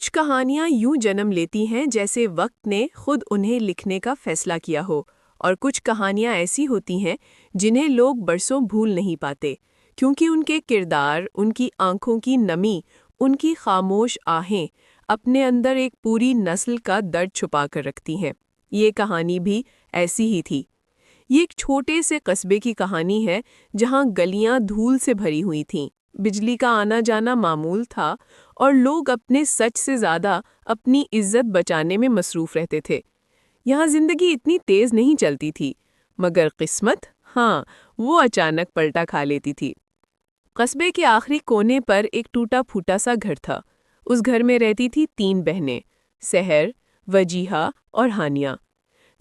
کچھ کہانیاں یوں جنم لیتی ہیں جیسے وقت نے خود انہیں لکھنے کا فیصلہ کیا ہو، اور کچھ کہانیاں ایسی ہوتی ہیں جنہیں لوگ برسوں بھول نہیں پاتے، کیونکہ ان کے کردار، ان کی آنکھوں کی نمی، ان کی خاموش آہیں اپنے اندر ایک پوری نسل کا درد چھپا کر رکھتی ہیں۔ یہ کہانی بھی ایسی ہی تھی۔ یہ ایک چھوٹے سے قصبے کی کہانی ہے جہاں گلیاں دھول سے بھری ہوئی تھیں، بجلی کا آنا جانا معمول تھا، اور لوگ اپنے سچ سے زیادہ اپنی عزت بچانے میں مصروف رہتے تھے۔ یہاں زندگی اتنی تیز نہیں چلتی تھی، مگر قسمت، ہاں، وہ اچانک پلٹا کھا لیتی تھی۔ قصبے کے آخری کونے پر ایک ٹوٹا پھوٹا سا گھر تھا۔ اس گھر میں رہتی تھی 3 بہنیں، سحر، وجیحہ اور ہانیہ۔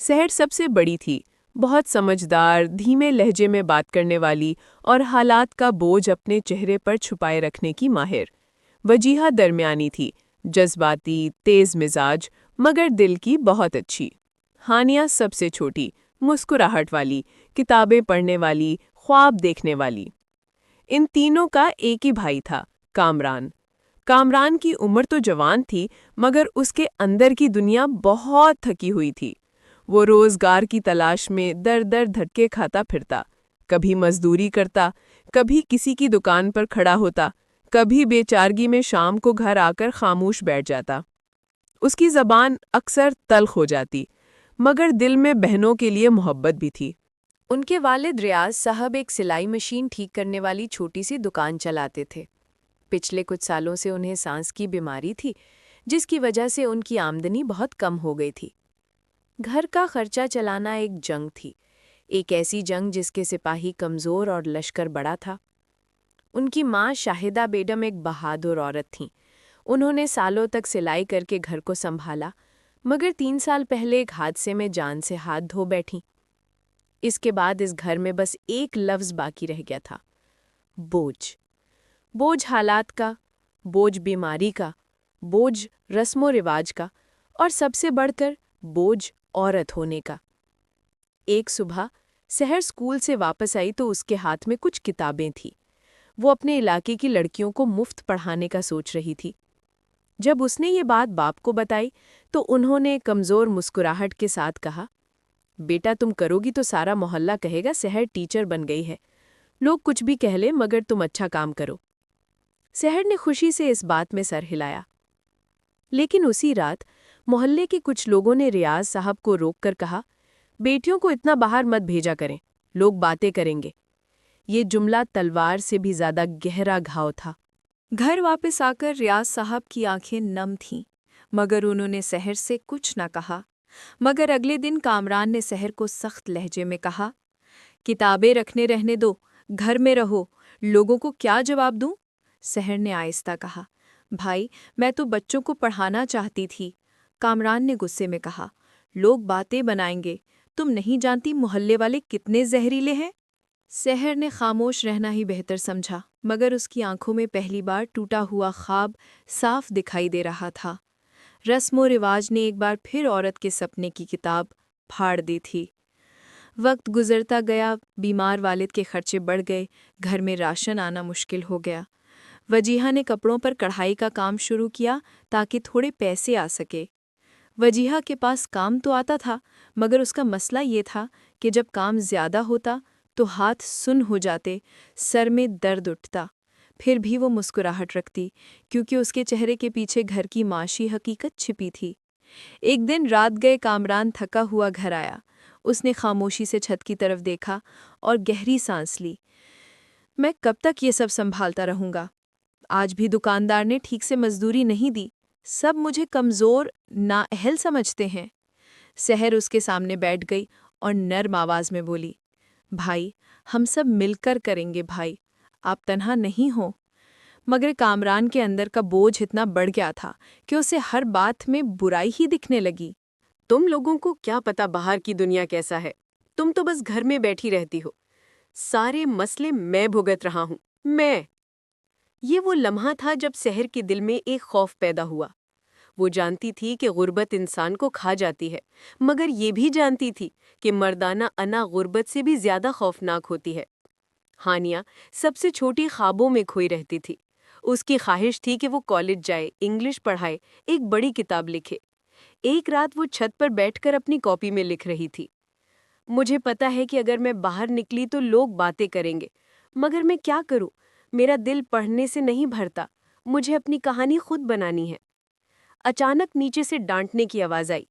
سحر سب سے بڑی تھی، بہت سمجھدار، دھیمے لہجے میں بات کرنے والی اور حالات کا بوجھ اپنے چہرے پر چھپائے رکھنے کی ماہر۔ وجیحہ درمیانی تھی، جذباتی، تیز مزاج، مگر دل کی بہت اچھی۔ ہانیہ سب سے چھوٹی، مسکراہٹ والی، کتابیں پڑھنے والی، خواب دیکھنے والی۔ ان تینوں کا ایک ہی بھائی تھا، کامران۔ کامران کی عمر تو جوان تھی، مگر اس کے اندر کی دنیا بہت تھکی ہوئی تھی۔ وہ روزگار کی تلاش میں در در دھکے کھاتا پھرتا، کبھی مزدوری کرتا، کبھی کسی کی دکان پر کھڑا ہوتا، کبھی بے چارگی میں شام کو گھر آ کر خاموش بیٹھ جاتا۔ اس کی زبان اکثر تلخ ہو جاتی، مگر دل میں بہنوں کے لیے محبت بھی تھی۔ ان کے والد ریاض صاحب ایک سلائی مشین ٹھیک کرنے والی چھوٹی سی دکان چلاتے تھے۔ پچھلے کچھ سالوں سے انہیں سانس کی بیماری تھی، جس کی وجہ سے ان کی آمدنی بہت کم ہو گئی تھی۔ گھر کا خرچہ چلانا ایک جنگ تھی، ایک ایسی جنگ جس کے سپاہی کمزور اور لشکر بڑا تھا۔ ان کی ماں شاہدہ بیگم ایک بہادر عورت تھیں۔ انہوں نے سالوں تک سلائی کر کے گھر کو سنبھالا، مگر 3 سال پہلے ایک حادثے میں جان سے ہاتھ دھو بیٹھیں۔ اس کے بعد اس گھر میں بس ایک لفظ باقی رہ گیا تھا: بوجھ۔ بوجھ حالات کا، بوجھ بیماری کا، بوجھ رسم و رواج کا، اور سب سے بڑھ کر بوجھ عورت ہونے کا۔ ایک صبح سحر اسکول سے واپس آئی تو اس کے ہاتھ میں کچھ کتابیں تھیں۔ وہ اپنے علاقے کی لڑکیوں کو مفت پڑھانے کا سوچ رہی تھی۔ جب اس نے یہ بات باپ کو بتائی تو انہوں نے کمزور مسکراہٹ کے ساتھ کہا، بیٹا تم کرو گی تو سارا محلہ کہے گا سحر ٹیچر بن گئی ہے۔ لوگ کچھ بھی کہہ لیں مگر تم اچھا کام کرو۔ سحر نے خوشی سے اس بات میں سر ہلایا۔ لیکن اسی رات محلے کے کچھ لوگوں نے ریاض صاحب کو روک کر کہا، بیٹیوں کو اتنا باہر مت بھیجا کریں، لوگ باتیں کریں گے۔ یہ جملہ تلوار سے بھی زیادہ گہرا گھاؤ تھا۔ گھر واپس آ کر ریاض صاحب کی آنکھیں نم تھیں، مگر انہوں نے سحر سے کچھ نہ کہا۔ مگر اگلے دن کامران نے سحر کو سخت لہجے میں کہا، کتابیں رہنے دو، گھر میں رہو، لوگوں کو کیا جواب دوں؟ سحر نے آہستہ کہا، بھائی میں تو بچوں کو پڑھانا چاہتی تھی۔ کامران نے غصے میں کہا، لوگ باتیں بنائیں گے، تم نہیں جانتی محلے والے کتنے زہریلے ہیں۔ سحر نے خاموش رہنا ہی بہتر سمجھا، مگر اس کی آنکھوں میں پہلی بار ٹوٹا ہوا خواب صاف دکھائی دے رہا تھا۔ رسم و رواج نے ایک بار پھر عورت کے سپنے کی کتاب پھاڑ دی تھی۔ وقت گزرتا گیا، بیمار والد کے خرچے بڑھ گئے، گھر میں راشن آنا مشکل ہو گیا۔ وجیحہ نے کپڑوں پر کڑھائی کا کام شروع کیا تاکہ تھوڑے پیسے آ سکے۔ وجیحہ کے پاس کام تو آتا تھا، مگر اس کا مسئلہ یہ تھا کہ جب کام زیادہ ہوتا تو ہاتھ سن ہو جاتے، سر میں درد اٹھتا۔ پھر بھی وہ مسکراہٹ رکھتی، کیونکہ اس کے چہرے کے پیچھے گھر کی معاشی حقیقت چھپی تھی۔ ایک دن رات گئے کامران تھکا ہوا گھر آیا۔ اس نے خاموشی سے چھت کی طرف دیکھا اور گہری سانس لی۔ میں کب تک یہ سب سنبھالتا رہوں گا؟ آج بھی دکاندار نے ٹھیک سے مزدوری نہیں دی، سب مجھے کمزور، نااہل سمجھتے ہیں۔ سحر اس کے سامنے بیٹھ گئی اور نرم آواز میں بولی، بھائی ہم سب مل کر کریں گے بھائی، آپ تنہا نہیں ہو۔ مگر کامران کے اندر کا بوجھ اتنا بڑھ گیا تھا کہ اسے ہر بات میں برائی ہی دکھنے لگی۔ تم لوگوں کو کیا پتا باہر کی دنیا کیسا ہے؟ تم تو بس گھر میں بیٹھی رہتی ہو۔ سارے مسئلے میں بھگت رہا ہوں، میں۔ یہ وہ لمحہ تھا جب سحر کے دل میں ایک خوف پیدا ہوا۔ وہ جانتی تھی کہ غربت انسان کو کھا جاتی ہے، مگر یہ بھی جانتی تھی کہ مردانہ انا غربت سے بھی زیادہ خوفناک ہوتی ہے۔ ہانیہ سب سے چھوٹی خوابوں میں کھوئی رہتی تھی۔ اس کی خواہش تھی کہ وہ کالج جائے، انگلش پڑھائے، ایک بڑی کتاب لکھے۔ ایک رات وہ چھت پر بیٹھ کر اپنی کاپی میں لکھ رہی تھی، مجھے پتا ہے کہ اگر میں باہر نکلی تو لوگ باتیں کریں گے، مگر میں کیا کروں؟ میرا دل پڑھنے سے نہیں بھرتا، مجھے اپنی کہانی خود بنانی ہے۔ اچانک نیچے سے ڈانٹنے کی آواز آئی،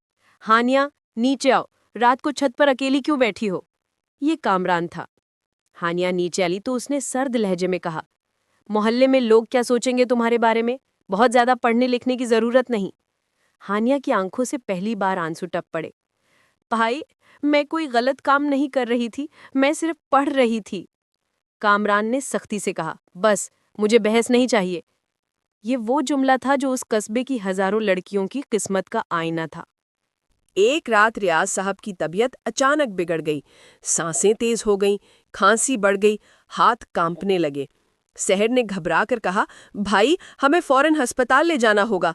ہانیہ نیچے آؤ، رات کو چھت پر اکیلی کیوں بیٹھی ہو؟ یہ کامران تھا۔ ہانیہ نیچے آئی تو اس نے سرد لہجے میں کہا، محلے میں لوگ کیا سوچیں گے تمہارے بارے میں؟ بہت زیادہ پڑھنے لکھنے کی ضرورت نہیں۔ ہانیہ کی آنکھوں سے پہلی بار آنسو ٹپ پڑے۔ بھائی، میں کوئی غلط کام نہیں کر رہی تھی، میں صرف پڑھ رہی تھی۔ کامران نے سختی سے کہا، بس مجھے بحث نہیں چاہیے۔ یہ وہ جملہ تھا جو اس قصبے کی ہزاروں لڑکیوں کی قسمت کا آئینہ تھا۔ ایک رات ریاض صاحب کی طبیعت اچانک بگڑ گئی، سانسیں تیز ہو گئیں، کھانسی بڑھ گئی، ہاتھ کانپنے لگے۔ سحر نے گھبرا کر کہا، بھائی ہمیں فوراً ہسپتال لے جانا ہوگا۔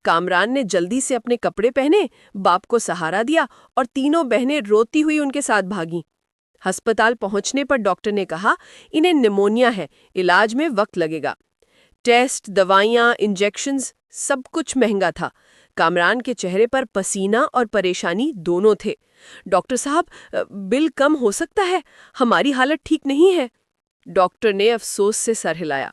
کامران نے جلدی سے اپنے کپڑے پہنے، باپ کو سہارا دیا اور تینوں بہنیں روتی ہوئی ان کے ساتھ بھاگیں۔ ہسپتال پہنچنے پر ڈاکٹر نے کہا، انہیں نمونیا ہے، علاج میں وقت لگے گا۔ ٹیسٹ، دوائیاں، انجیکشنز، سب کچھ مہنگا تھا۔ کامران کے چہرے پر پسینہ اور پریشانی دونوں تھے۔ ڈاکٹر صاحب، بل کم ہو سکتا ہے، ہماری حالت ٹھیک نہیں ہے۔ ڈاکٹر نے افسوس سے سر ہلایا۔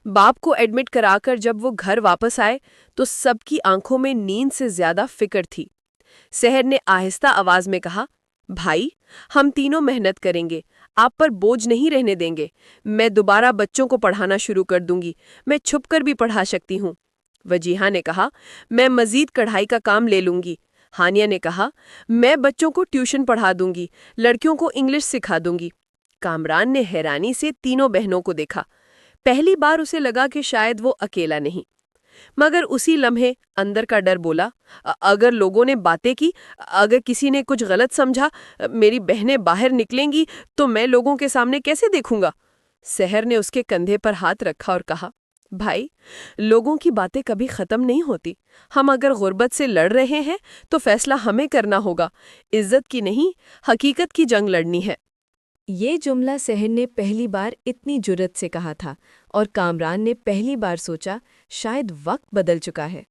باپ کو ایڈمٹ کرا کر جب وہ گھر واپس آئے تو سب کی آنکھوں میں نیند سے زیادہ فکر تھی۔ سحر نے آہستہ آواز میں کہا، بھائی ہم تینوں محنت کریں گے، آپ پر بوجھ نہیں رہنے دیں گے۔ میں دوبارہ بچوں کو پڑھانا شروع کر دوں گی، میں چھپ کر بھی پڑھا سکتی ہوں۔ وجیہہ نے کہا، میں مزید کڑھائی کا کام لے لوں گی۔ ہانیہ نے کہا، میں بچوں کو ٹیوشن پڑھا دوں گی، لڑکیوں کو انگلش سکھا دوں گی۔ کامران نے حیرانی سے تینوں بہنوں کو دیکھا۔ پہلی بار اسے لگا کہ شاید وہ اکیلا نہیں، مگر اسی لمحے اندر کا ڈر بولا، اگر لوگوں نے باتیں کی، اگر کسی نے کچھ غلط سمجھا، میری بہنیں باہر نکلیں گی تو میں لوگوں کے سامنے کیسے دیکھوں گا؟ سحر نے اس کے کندھے پر ہاتھ رکھا اور کہا، بھائی لوگوں کی باتیں کبھی ختم نہیں ہوتی۔ ہم اگر غربت سے لڑ رہے ہیں تو فیصلہ ہمیں کرنا ہوگا، عزت کی نہیں، حقیقت کی جنگ لڑنی ہے۔ یہ جملہ سحر نے پہلی بار اتنی جرأت سے کہا تھا اور کامران نے پہلی بار سوچا شاید وقت بدل چکا ہے۔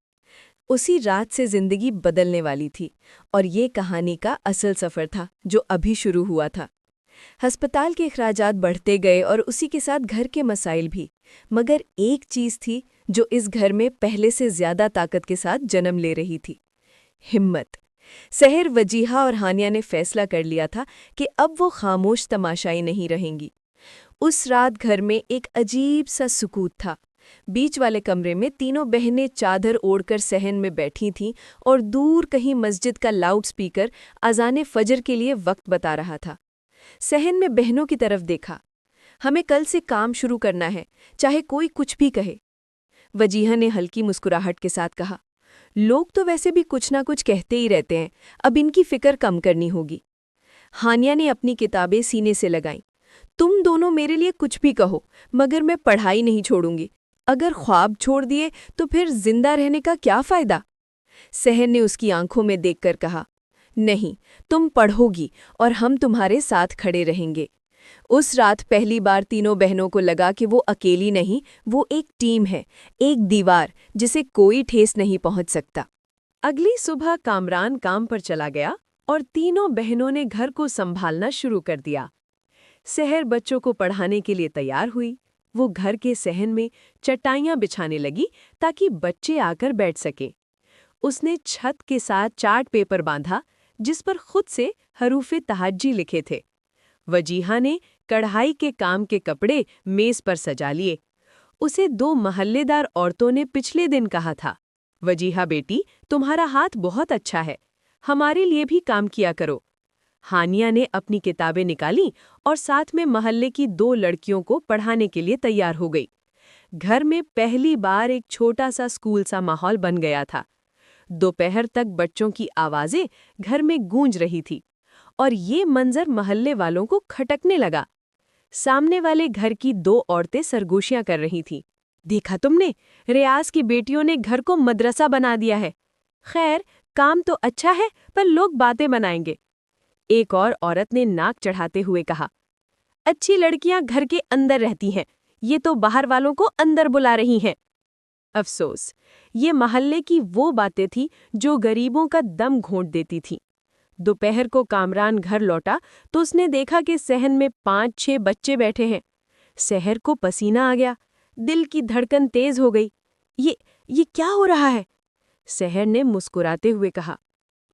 اسی رات سے زندگی بدلنے والی تھی اور یہ کہانی کا اصل سفر تھا جو ابھی شروع ہوا تھا۔ ہسپتال کے اخراجات بڑھتے گئے اور اسی کے ساتھ گھر کے مسائل بھی، مگر ایک چیز تھی جو اس گھر میں پہلے سے زیادہ طاقت کے ساتھ جنم لے رہی تھی، ہمت۔ سحر، وجیہہ اور ہانیہ نے فیصلہ کر لیا تھا کہ اب وہ خاموش تماشائی نہیں رہیں گی۔ اس رات گھر میں ایک عجیب سا سکوت تھا۔ بیچ والے کمرے میں تینوں بہنیں چادر اوڑھ کر صحن میں بیٹھی تھیں اور دور کہیں مسجد کا لاؤڈ سپیکر اذان فجر کے لیے وقت بتا رہا تھا۔ صحن میں بہنوں کی طرف دیکھا، ہمیں کل سے کام شروع کرنا ہے، چاہے کوئی کچھ بھی کہے۔ وجیہہ نے ہلکی مسکراہٹ کے ساتھ کہا، لوگ تو ویسے بھی کچھ نہ کچھ کہتے ہی رہتے ہیں، اب ان کی فکر کم کرنی ہوگی۔ ہانیہ نے اپنی کتابیں سینے سے لگائیں، تم دونوں میرے لیے کچھ بھی کہو، مگر میں پڑھائی نہیں چھوڑوں گی۔ اگر خواب چھوڑ دیے تو پھر زندہ رہنے کا کیا فائدہ؟ سحر نے اس کی آنکھوں میں دیکھ کر کہا، نہیں، تم پڑھو گی اور ہم تمہارے ساتھ کھڑے رہیں گے۔ اس رات پہلی بار تینوں بہنوں کو لگا کہ وہ اکیلی نہیں، وہ ایک ٹیم ہے، ایک دیوار جسے کوئی ٹھیس نہیں پہنچ سکتا۔ اگلی صبح کامران کام پر چلا گیا اور تینوں بہنوں نے گھر کو سنبھالنا شروع کر دیا۔ سحر بچوں کو پڑھانے کے لیے تیار ہوئی۔ وہ گھر کے صحن میں چٹائیاں بچھانے لگی تاکہ بچے آ کر بیٹھ سکیں۔ اس نے چھت کے ساتھ چارٹ پیپر باندھا جس پر خود سے حروف تہجی لکھے تھے۔ وجیہہ نے کڑھائی کے کام کے کپڑے میز پر سجا لیے۔ اسے دو محلے دار عورتوں نے پچھلے دن کہا تھا، وجیہہ بیٹی، تمہارا ہاتھ بہت اچھا ہے، ہمارے لیے بھی کام کیا کرو۔ ہانیہ نے اپنی کتابیں نکالیں اور ساتھ میں محلے کی دو لڑکیوں کو پڑھانے کے لیے تیار ہو گئی۔ گھر میں پہلی بار ایک چھوٹا سا اسکول سا ماحول بن گیا تھا۔ دوپہر تک بچوں کی آوازیں گھر میں گونج رہی تھی اور یہ منظر محلے والوں کو کھٹکنے لگا۔ سامنے والے گھر کی دو عورتیں سرگوشیاں کر رہی تھیں، دیکھا تم نے، ریاض کی بیٹیوں نے گھر کو مدرسہ بنا دیا ہے۔ خیر، کام تو اچھا ہے پر لوگ باتیں بنائیں گے۔ ایک اور عورت نے ناک چڑھاتے ہوئے کہا، اچھی لڑکیاں گھر کے اندر رہتی ہیں، یہ تو باہر والوں کو اندر بلا رہی ہیں۔ افسوس، یہ محلے کی وہ باتیں تھی جو غریبوں کا دم گھونٹ دیتی تھی۔ دوپہر کو کامران گھر لوٹا تو اس نے دیکھا کہ صحن میں 5-6 بچے بیٹھے ہیں۔ سحر کو پسینہ آ گیا، دل کی دھڑکن تیز ہو گئی۔ یہ کیا ہو رہا ہے؟ سحر نے مسکراتے ہوئے کہا،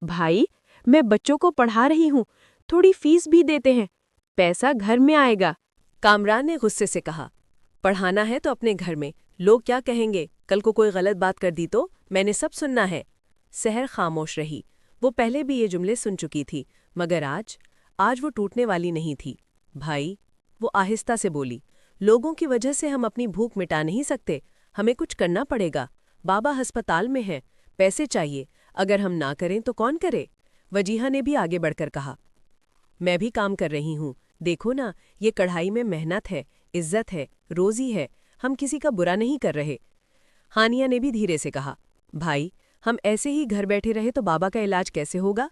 بھائی، میں بچوں کو پڑھا رہی ہوں، تھوڑی فیس بھی دیتے ہیں، پیسہ گھر میں آئے گا۔ کامران نے غصے سے کہا، پڑھانا ہے تو اپنے گھر میں، لوگ کیا کہیں گے؟ کل کو کوئی غلط بات کر دی تو میں نے سب سننا ہے۔ سحر خاموش رہی۔ وہ پہلے بھی یہ جملے سن چکی تھی، مگر آج وہ ٹوٹنے والی نہیں تھی۔ بھائی، وہ آہستہ سے بولی، لوگوں کی وجہ سے ہم اپنی بھوک مٹا نہیں سکتے، ہمیں کچھ کرنا پڑے گا۔ بابا ہسپتال میں ہیں، پیسے چاہیے، اگر ہم نہ کریں تو کون کرے؟ وجیہہ نے بھی آگے بڑھ کر کہا، میں بھی کام کر رہی ہوں، دیکھو نا، یہ کڑھائی میں محنت ہے، عزت ہے، روزی ہے، ہم کسی کا برا نہیں کر رہے۔ ہانیہ نے بھی دھیرے سے کہا، بھائی، ہم ایسے ہی گھر بیٹھے رہے تو بابا کا علاج کیسے ہوگا؟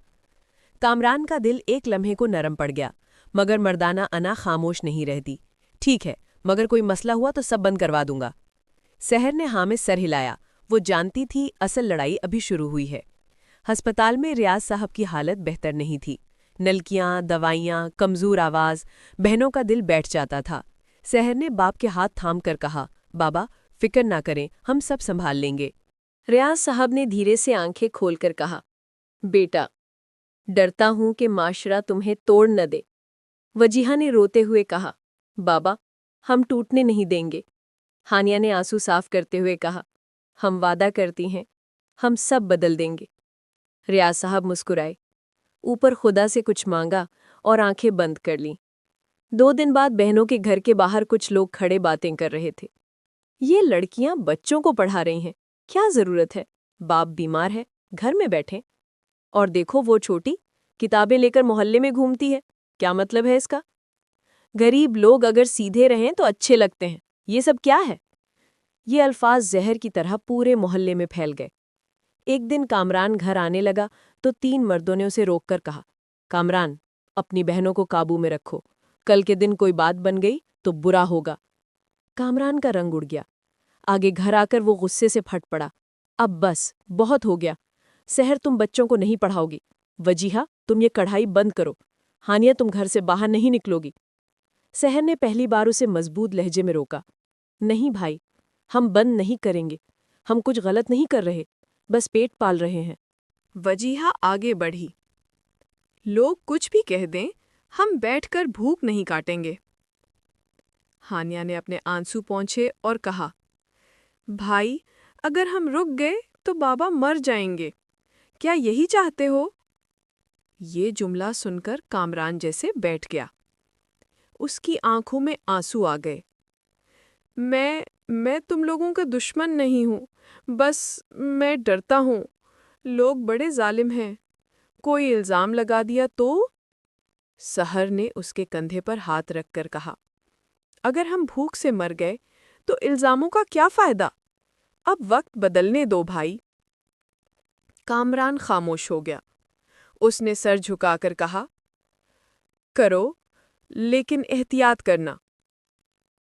کامران کا دل ایک لمحے کو نرم پڑ گیا، مگر مردانہ انا خاموش نہیں رہتی۔ ٹھیک ہے، مگر کوئی مسئلہ ہوا تو سب بند کروا دوں گا۔ سحر نے ہاں میں سر ہلایا، وہ جانتی تھی اصل لڑائی ابھی شروع ہوئی ہے۔ ہسپتال میں ریاض صاحب کی حالت بہتر نہیں تھی، نلکیاں، دوائیاں، کمزور آواز، بہنوں کا دل بیٹھ جاتا تھا۔ سحر نے باپ کے ہاتھ تھام کر کہا، بابا، فکر نہ کریں، ہم سب سنبھال لیں گے۔ ریاض صاحب نے دھیرے سے آنکھیں کھول کر کہا، بیٹا، ڈرتا ہوں کہ معاشرہ تمہیں توڑ نہ دے۔ وجیہہ نے روتے ہوئے کہا، بابا، ہم ٹوٹنے نہیں دیں گے۔ ہانیہ نے آنسو صاف کرتے ہوئے کہا، ہم وعدہ کرتی ہیں، ہم سب بدل دیں گے۔ ریاض صاحب مسکرائے، اوپر خدا سے کچھ مانگا اور آنکھیں بند کر لیں۔ 2 دن بعد بہنوں کے گھر کے باہر کچھ لوگ کھڑے باتیں کر رہے تھے۔ یہ لڑکیاں بچوں کو پڑھا رہی ہیں، کیا ضرورت ہے؟ باپ بیمار ہے، گھر میں بیٹھیں۔ اور دیکھو وہ چھوٹی، کتابیں لے کر محلے میں گھومتی ہے، کیا مطلب ہے اس کا؟ غریب لوگ اگر سیدھے رہیں تو اچھے لگتے ہیں، یہ سب کیا ہے؟ یہ الفاظ زہر کی طرح پورے محلے میں پھیل گئے۔ ایک دن کامران گھر آنے لگا تو 3 مردوں نے اسے روک کر کہا، کامران، اپنی بہنوں کو قابو میں رکھو، کل کے دن کوئی بات بن گئی تو برا ہوگا۔ کامران کا رنگ اڑ گیا۔ آگے گھر آ کر وہ غصے سے پھٹ پڑا، اب بس، بہت ہو گیا۔ سحر، تم بچوں کو نہیں پڑھاؤ گی۔ وجیہہ، تم یہ کڑھائی بند کرو۔ ہانیہ، تم گھر سے باہر نہیں نکلو گی۔ سحر نے پہلی بار اسے مضبوط لہجے میں روکا، نہیں بھائی، ہم بند نہیں کریں گے، ہم کچھ غلط نہیں کر رہے، بس پیٹ پال رہے ہیں۔ وجیہہ آگے بڑھی، لوگ کچھ بھی کہہ دیں، ہم بیٹھ کر بھوک نہیں کاٹیں گے۔ ہانیہ نے اپنے آنسو پونچھے اور کہا، بھائی، اگر ہم رک گئے تو بابا مر جائیں گے، کیا یہی چاہتے ہو؟ یہ جملہ سن کر کامران جیسے بیٹھ گیا، اس کی آنکھوں میں آنسو آ گئے۔ میں تم لوگوں کا دشمن نہیں ہوں، بس میں ڈرتا ہوں، لوگ بڑے ظالم ہیں، کوئی الزام لگا دیا تو؟ سحر نے اس کے کندھے پر ہاتھ رکھ کر کہا، اگر ہم بھوک سے مر گئے تو الزاموں کا کیا فائدہ؟ اب وقت بدلنے دو بھائی۔ کامران خاموش ہو گیا۔ اس نے سر جھکا کر کہا، کرو، لیکن احتیاط کرنا۔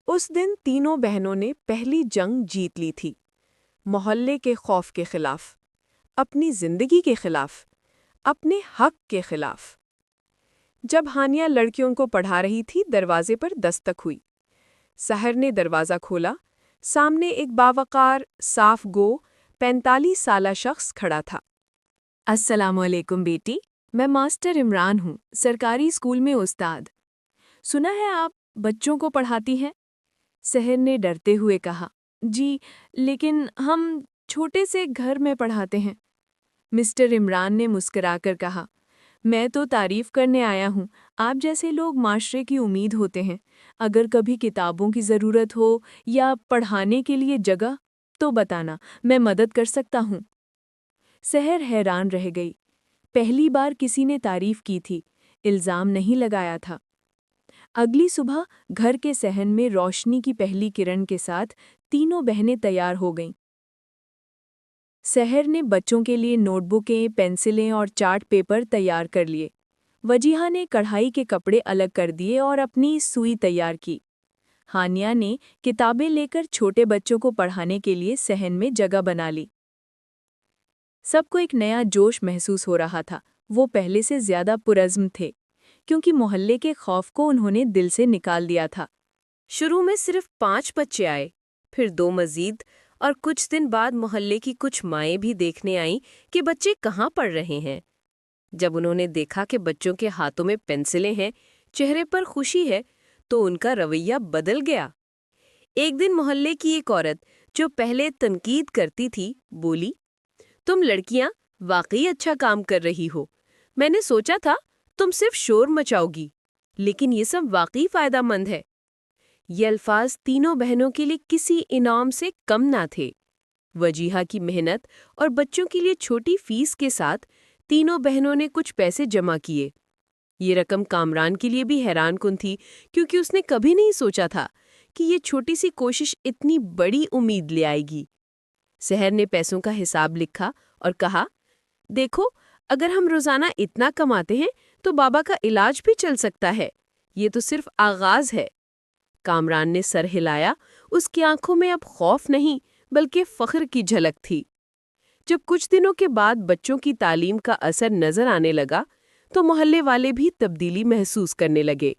اس دن تینوں بہنوں نے پہلی جنگ جیت لی تھی، محلے کے خوف کے خلاف، اپنی زندگی کے خلاف، اپنے حق کے خلاف۔ جب ہانیہ لڑکیوں کو پڑھا رہی تھی، دروازے پر دستک ہوئی۔ سحر نے دروازہ کھولا، سامنے ایک باوقار، صاف گو 45 سالہ شخص کھڑا تھا۔ السلام علیکم بیٹی، میں ماسٹر عمران ہوں، سرکاری اسکول میں استاد۔ سنا ہے آپ بچوں کو پڑھاتی ہیں؟ سحر نے ڈرتے ہوئے کہا، جی، لیکن ہم چھوٹے سے گھر میں پڑھاتے ہیں۔ مسٹر عمران نے مسکرا کر کہا، میں تو تعریف کرنے آیا ہوں، آپ جیسے لوگ معاشرے کی امید ہوتے ہیں۔ اگر کبھی کتابوں کی ضرورت ہو یا پڑھانے کے لیے جگہ تو بتانا، میں مدد کر سکتا ہوں۔ سحر حیران رہ گئی، پہلی بار کسی نے تعریف کی تھی، الزام نہیں لگایا تھا۔ اگلی صبح گھر کے صحن میں روشنی کی پہلی کرن کے ساتھ تینوں بہنیں تیار ہو گئیں۔ سحر نے بچوں کے لیے نوٹ بکیں، پینسلیں اور چارٹ پیپر تیار کر لیے۔ وجیہہ نے کڑھائی کے کپڑے الگ کر دیے اور اپنی سوئی تیار کی۔ ہانیہ نے کتابیں لے کر چھوٹے بچوں کو پڑھانے کے لیے صحن میں جگہ بنا لی۔ سب کو ایک نیا جوش محسوس ہو رہا تھا، وہ پہلے سے زیادہ پرعزم تھے، کیونکہ محلے کے خوف کو انہوں نے دل سے نکال دیا تھا۔ شروع میں صرف 5 بچے آئے، پھر 2 مزید، اور کچھ دن بعد محلے کی کچھ مائیں بھی دیکھنے آئیں کہ بچے کہاں پڑھ رہے ہیں۔ جب انہوں نے دیکھا کہ بچوں کے ہاتھوں میں پینسلیں ہیں، چہرے پر خوشی ہے، تو ان کا رویہ بدل گیا۔ ایک دن محلے کی ایک عورت جو پہلے تنقید کرتی تھی بولی، تم لڑکیاں واقعی اچھا کام کر رہی ہو، میں نے سوچا تھا تم صرف شور مچاؤ گی، لیکن یہ سب واقعی فائدہ مند ہے۔ یہ الفاظ تینوں بہنوں کے لیے کسی انعام سے کم نہ تھے۔ وجیہہ کی محنت اور بچوں کے لیے چھوٹی فیس کے ساتھ تینوں بہنوں نے کچھ پیسے جمع کیے۔ یہ رقم کامران کے لیے بھی حیران کن تھی، کیونکہ اس نے کبھی نہیں سوچا تھا کہ یہ چھوٹی سی کوشش اتنی بڑی امید لے آئے گی۔ سحر نے پیسوں کا حساب لکھا اور کہا، دیکھو، اگر ہم روزانہ اتنا کماتے ہیں تو بابا کا علاج بھی چل سکتا ہے۔ یہ تو صرف آغاز ہے۔ کامران نے سر ہلایا، اس کی آنکھوں میں اب خوف نہیں بلکہ فخر کی جھلک تھی۔ جب کچھ دنوں کے بعد بچوں کی تعلیم کا اثر نظر آنے لگا تو محلے والے بھی تبدیلی محسوس کرنے لگے۔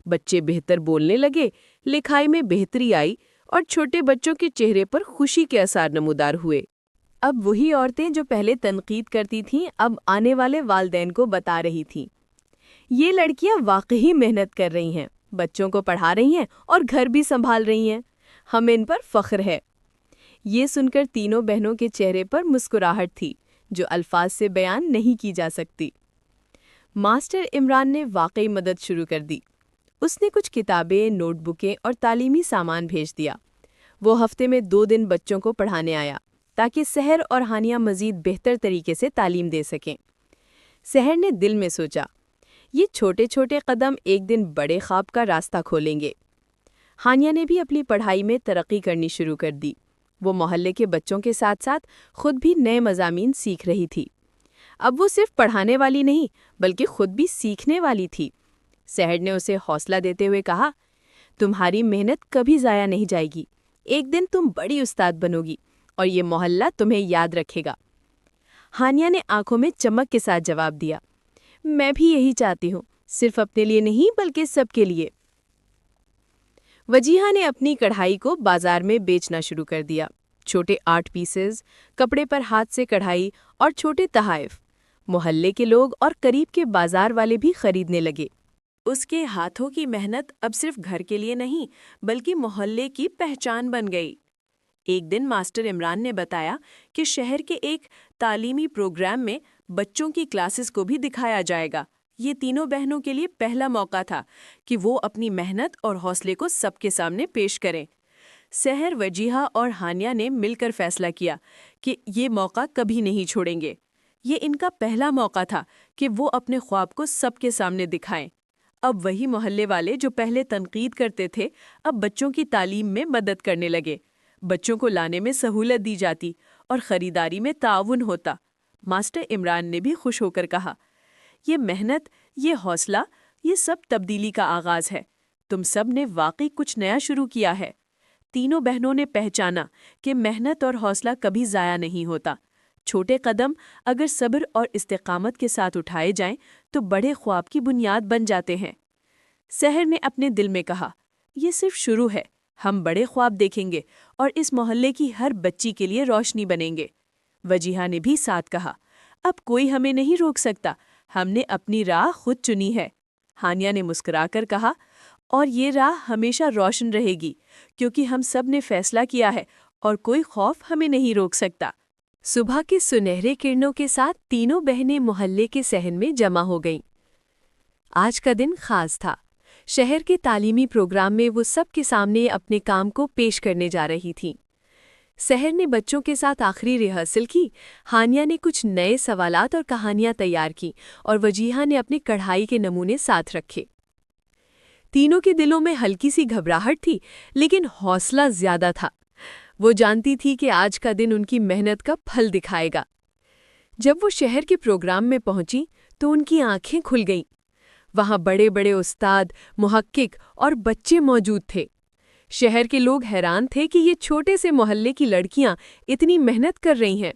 بچے بہتر بولنے لگے، لکھائی میں بہتری آئی اور چھوٹے بچوں کے چہرے پر خوشی کے آثار نمودار ہوئے۔ اب وہی عورتیں جو پہلے تنقید کرتی تھیں اب آنے والے والدین کو بتا رہی تھیں، یہ لڑکیاں واقعی محنت کر رہی ہیں، بچوں کو پڑھا رہی ہیں اور گھر بھی سنبھال رہی ہیں، ہمیں ان پر فخر ہے۔ یہ سن کر تینوں بہنوں کے چہرے پر مسکراہٹ تھی جو الفاظ سے بیان نہیں کی جا سکتی۔ ماسٹر عمران نے واقعی مدد شروع کر دی۔ اس نے کچھ کتابیں، نوٹ بکیں اور تعلیمی سامان بھیج دیا۔ وہ ہفتے میں 2 دن بچوں کو پڑھانے آیا تاکہ سحر اور ہانیہ مزید بہتر طریقے سے تعلیم دے سکیں۔ سحر نے دل میں سوچا، یہ چھوٹے چھوٹے قدم ایک دن بڑے خواب کا راستہ کھولیں گے۔ ہانیہ نے بھی اپنی پڑھائی میں ترقی کرنی شروع کر دی۔ وہ محلے کے بچوں کے ساتھ ساتھ خود بھی نئے مضامین سیکھ رہی تھی۔ اب وہ صرف پڑھانے والی نہیں بلکہ خود بھی سیکھنے والی تھی۔ سحر نے اسے حوصلہ دیتے ہوئے کہا، تمہاری محنت کبھی ضائع نہیں جائے گی، ایک دن تم بڑی استاد بنو گی اور یہ محلہ تمہیں یاد رکھے گا۔ ہانیہ نے آنکھوں میں چمک کے ساتھ جواب دیا، میں بھی یہی چاہتی ہوں، صرف اپنے لیے نہیں بلکہ سب کے لیے۔ وجیہہ نے اپنی کڑھائی کو بازار میں بیچنا شروع کر دیا۔ چھوٹے آرٹ پیسز، کپڑے پر ہاتھ سے کڑھائی اور چھوٹے تحائف۔ محلے کے لوگ اور قریب کے بازار والے بھی خریدنے لگے۔ اس کے ہاتھوں کی محنت اب صرف گھر کے لیے نہیں بلکہ محلے کی پہچان بن گئی۔ ایک دن ماسٹر عمران نے بتایا کہ شہر کے ایک تعلیمی پروگرام میں بچوں کی کلاسز کو بھی دکھایا جائے گا۔ یہ تینوں بہنوں کے لیے پہلا موقع تھا کہ وہ اپنی محنت اور حوصلے کو سب کے سامنے پیش کریں۔ سحر، وجیہہ اور ہانیہ نے مل کر فیصلہ کیا کہ یہ موقع کبھی نہیں چھوڑیں گے۔ یہ ان کا پہلا موقع تھا کہ وہ اپنے خواب کو سب کے سامنے دکھائیں۔ اب وہی محلے والے جو پہلے تنقید کرتے تھے اب بچوں کی تعلیم میں مدد کرنے لگے۔ بچوں کو لانے میں سہولت دی جاتی اور خریداری میں تعاون ہوتا۔ ماسٹر عمران نے بھی خوش ہو کر کہا، یہ محنت، یہ حوصلہ، یہ سب تبدیلی کا آغاز ہے۔ تم سب نے واقعی کچھ نیا شروع کیا ہے۔ تینوں بہنوں نے پہچانا کہ محنت اور حوصلہ کبھی ضائع نہیں ہوتا۔ چھوٹے قدم اگر صبر اور استقامت کے ساتھ اٹھائے جائیں تو بڑے خواب کی بنیاد بن جاتے ہیں۔ سحر نے اپنے دل میں کہا، یہ صرف شروع ہے، ہم بڑے خواب دیکھیں گے اور اس محلے کی ہر بچی کے لیے روشنی بنیں گے۔ وجیہہ نے بھی ساتھ کہا، اب کوئی ہمیں نہیں روک سکتا، ہم نے اپنی راہ خود چنی ہے۔ ہانیہ نے مسکرا کر کہا، اور یہ راہ ہمیشہ روشن رہے گی کیونکہ ہم سب نے فیصلہ کیا ہے اور کوئی خوف ہمیں نہیں روک سکتا۔ صبح کے سنہرے کرنوں کے ساتھ تینوں بہنیں محلے کے صحن میں جمع ہو گئیں۔ آج کا دن خاص تھا۔ شہر کے تعلیمی پروگرام میں وہ سب کے سامنے اپنے کام کو پیش کرنے جا رہی تھیں۔ سحر نے بچوں کے ساتھ آخری ریہرسل کی، ہانیہ نے کچھ نئے سوالات اور کہانیاں تیار کیں اور وجیہہ نے اپنے کڑھائی کے نمونے ساتھ رکھے۔ تینوں کے دلوں میں ہلکی سی گھبراہٹ تھی لیکن حوصلہ زیادہ تھا۔ وہ جانتی تھی کہ آج کا دن ان کی محنت کا پھل دکھائے گا۔ جب وہ شہر کے پروگرام میں پہنچی تو ان کی آنکھیں کھل گئیں۔ وہاں بڑے بڑے استاد، محقق اور بچے موجود تھے۔ شہر کے لوگ حیران تھے کہ یہ چھوٹے سے محلے کی لڑکیاں اتنی محنت کر رہی ہیں۔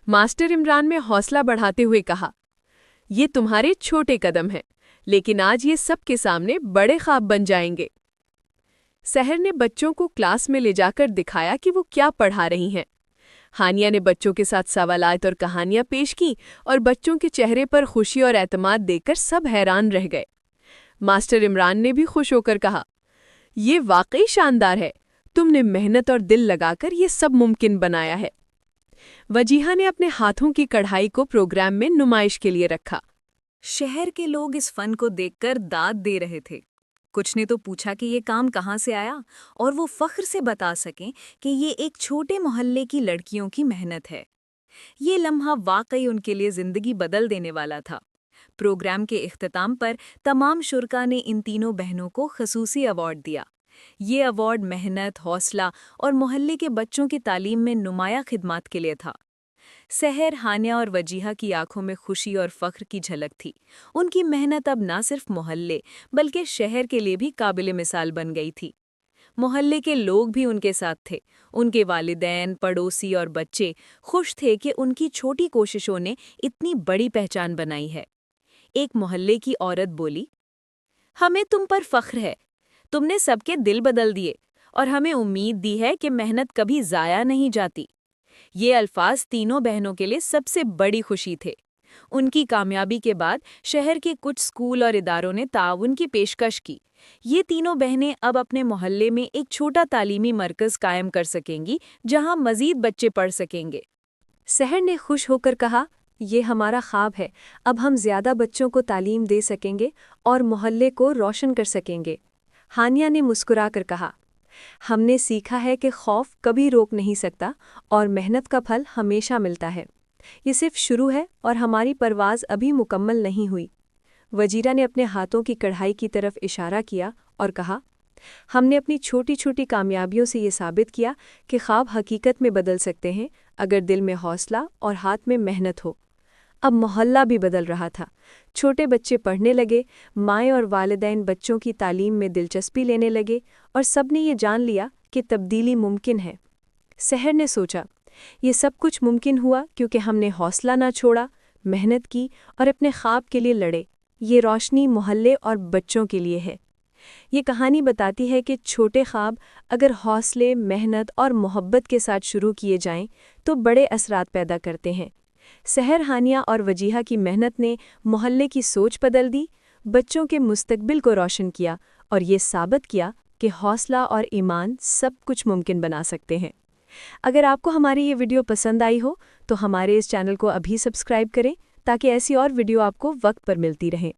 ماسٹر عمران نے حوصلہ بڑھاتے ہوئے کہا، یہ تمہارے چھوٹے قدم ہیں، لیکن آج یہ سب کے سامنے بڑے خواب بن جائیں گے۔ سحر نے بچوں کو کلاس میں لے جا کر دکھایا کہ وہ کیا پڑھا رہی ہیں۔ ہانیہ نے بچوں کے ساتھ سوالات اور کہانیاں پیش کیں اور بچوں کے چہرے پر خوشی اور اعتماد دیکھ کر سب حیران رہ گئے۔ ماسٹر عمران نے بھی خوش ہو کر کہا، یہ واقعی شاندار ہے، تم نے محنت اور دل لگا کر یہ سب ممکن بنایا ہے۔ وجیہہ نے اپنے ہاتھوں کی کڑھائی کو پروگرام میں نمائش کے لیے رکھا۔ شہر کے لوگ اس فن کو دیکھ کر داد دے رہے تھے۔ کچھ نے تو پوچھا کہ یہ کام کہاں سے آیا، اور وہ فخر سے بتا سکیں کہ یہ ایک چھوٹے محلے کی لڑکیوں کی محنت ہے۔ یہ لمحہ واقعی ان کے لیے زندگی بدل دینے والا تھا۔ پروگرام کے اختتام پر تمام شرکاء نے ان تینوں بہنوں کو خصوصی ایوارڈ دیا۔ یہ ایوارڈ محنت، حوصلہ اور محلے کے بچوں کی تعلیم میں نمایاں خدمات کے لیے تھا۔ سحر، ہانیہ اور وجیہہ کی آنکھوں میں خوشی اور فخر کی جھلک تھی۔ ان کی محنت اب نہ صرف محلے بلکہ شہر کے لیے بھی قابل مثال بن گئی تھی۔ محلے کے لوگ بھی ان کے ساتھ تھے۔ ان کے والدین، پڑوسی اور بچے خوش تھے کہ ان کی چھوٹی کوششوں نے اتنی بڑی پہچان بنائی ہے۔ ایک محلے کی عورت بولی، ہمیں تم پر فخر ہے، تم نے سب کے دل بدل دیے اور ہمیں امید دی ہے کہ محنت کبھی ضائع نہیں جاتی۔ یہ الفاظ تینوں بہنوں کے لیے سب سے بڑی خوشی تھے۔ ان کی کامیابی کے بعد شہر کے کچھ اسکول اور اداروں نے تعاون کی پیشکش کی۔ یہ تینوں بہنیں اب اپنے محلے میں ایک چھوٹا تعلیمی مرکز قائم کر سکیں گی جہاں مزید بچے پڑھ سکیں گے۔ سحر نے خوش ہو کر کہا، یہ ہمارا خواب ہے، اب ہم زیادہ بچوں کو تعلیم دے سکیں گے اور محلے کو روشن کر سکیں گے۔ ہانیہ نے مسکرا کر کہا، ہم نے سیکھا ہے کہ خوف کبھی روک نہیں سکتا اور محنت کا پھل ہمیشہ ملتا ہے۔ یہ صرف شروع ہے اور ہماری پرواز ابھی مکمل نہیں ہوئی۔ وجیرہ نے اپنے ہاتھوں کی کڑھائی کی طرف اشارہ کیا اور کہا، ہم نے اپنی چھوٹی چھوٹی کامیابیوں سے یہ ثابت کیا کہ خواب حقیقت میں بدل سکتے ہیں اگر دل میں حوصلہ اور ہاتھ میں محنت ہو۔ اب محلہ بھی بدل رہا تھا۔ چھوٹے بچے پڑھنے لگے، مائیں اور والدین بچوں کی تعلیم میں دلچسپی لینے لگے اور سب نے یہ جان لیا کہ تبدیلی ممکن ہے۔ سحر نے سوچا، یہ سب کچھ ممکن ہوا کیونکہ ہم نے حوصلہ نہ چھوڑا، محنت کی اور اپنے خواب کے لیے لڑے۔ یہ روشنی محلے اور بچوں کے لیے ہے۔ یہ کہانی بتاتی ہے کہ چھوٹے خواب اگر حوصلے، محنت اور محبت کے ساتھ شروع کیے جائیں تو بڑے اثرات پیدا کرتے ہیں۔ سحر، ہانیہ اور وجیہہ کی محنت نے محلے کی سوچ بدل دی، بچوں کے مستقبل کو روشن کیا اور یہ ثابت کیا کہ حوصلہ اور ایمان سب کچھ ممکن بنا سکتے ہیں۔ اگر آپ کو ہماری یہ ویڈیو پسند آئی ہو تو ہمارے اس چینل کو ابھی سبسکرائب کریں تاکہ ایسی اور ویڈیو آپ کو وقت پر ملتی رہیں۔